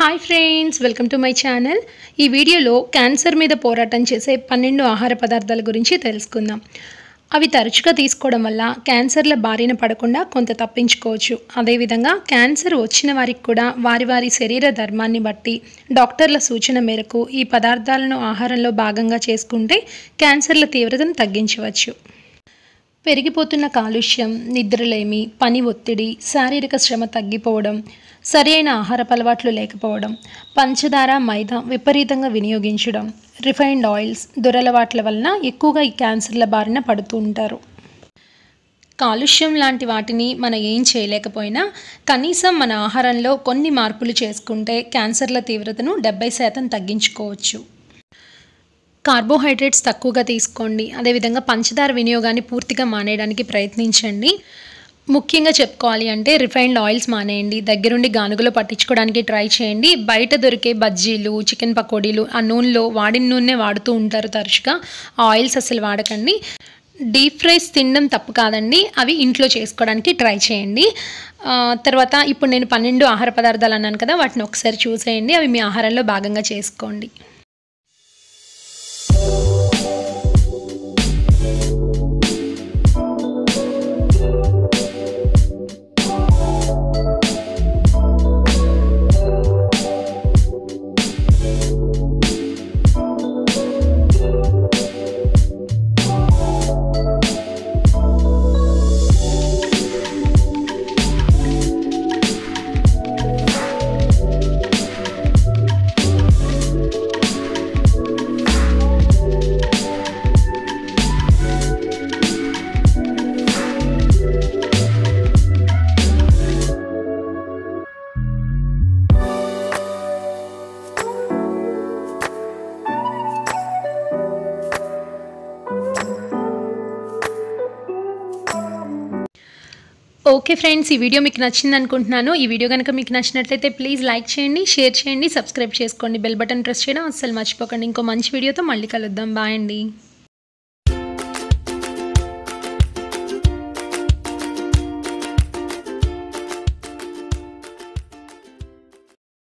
Hi friends, welcome to my channel. ఈ వీడియోలో cancer మీద పోరాటం చేసే 12 ఆహార పదార్థాల గురించి తెలుసుకుందాం. అవి తరచుగా తీసుకోవడం వల్ల క్యాన్సర్ల బారిన పడకుండా కొంత తప్పించుకోవచ్చు. అదేవిధంగా క్యాన్సర్ వచ్చిన వారికి కూడా వారి వారి శరీర ధర్మాన్ని బట్టి డాక్టర్ల సూచన మేరకు ఈ పదార్థాలను ఆహారంలో భాగంగా చేసుకుంటే క్యాన్సర్ల తీవ్రతను తగ్గించవచ్చు. పెరిగిపోతున్న కాలుష్యం, నిద్రలేమి, పని ఒత్తిడి, శారీరక శ్రమ తగ్గిపోవడం, సరైన ఆహారపు అలవాట్లు లేకపోవడం, పంచదార, మైదా విపరీతంగా వినియోగించడం, రిఫైన్డ్ ఆయిల్స్, దురలవాట్ల వలన ఎక్కువగా ఈ క్యాన్సర్ల బారిన పడుతూ ఉంటారు. కాలుష్యం లాంటి వాటిని మనం ఏం చేయలేకపోయినా కనీసం మన ఆహారంలో కొన్ని మార్పులు చేసుకుంటే క్యాన్సర్ల తీవ్రతను 70% తగ్గించుకోవచ్చు. కార్బోహైడ్రేట్స్ తక్కువగా తీసుకోండి. అదేవిధంగా పంచదార వినియోగాన్ని పూర్తిగా మానేయడానికి ప్రయత్నించండి. ముఖ్యంగా చెప్పుకోవాలి అంటే రిఫైన్డ్ ఆయిల్స్ మానేయండి. దగ్గరుండి గానుగలో పట్టించుకోవడానికి ట్రై చేయండి. బయట దొరికే బజ్జీలు, చికెన్ పకోడీలు ఆ నూనెలో వాడిన నూనె వాడుతూ ఉంటారు తరచుగా. ఆయిల్స్ అసలు వాడకండి. డీప్ ఫ్రైస్ తినడం తప్పు కాదండి, అవి ఇంట్లో చేసుకోవడానికి ట్రై చేయండి. తర్వాత ఇప్పుడు నేను 12 ఆహార పదార్థాలు అన్నాను కదా, వాటిని ఒకసారి చూసేయండి. అవి మీ ఆహారంలో భాగంగా చేసుకోండి. ఓకే ఫ్రెండ్స్, ఈ వీడియో మీకు నచ్చింది అనుకుంటున్నాను. ఈ వీడియో కనుక మీకు నచ్చినట్లయితే ప్లీజ్ లైక్ చేయండి, షేర్ చేయండి, సబ్స్క్రైబ్ చేసుకోండి, బెల్ బటన్ ప్రెస్ చేయడం అస్సలు మర్చిపోకండి. ఇంకో మంచి వీడియోతో మళ్ళీ కలుద్దాం. బాయ్ అండి.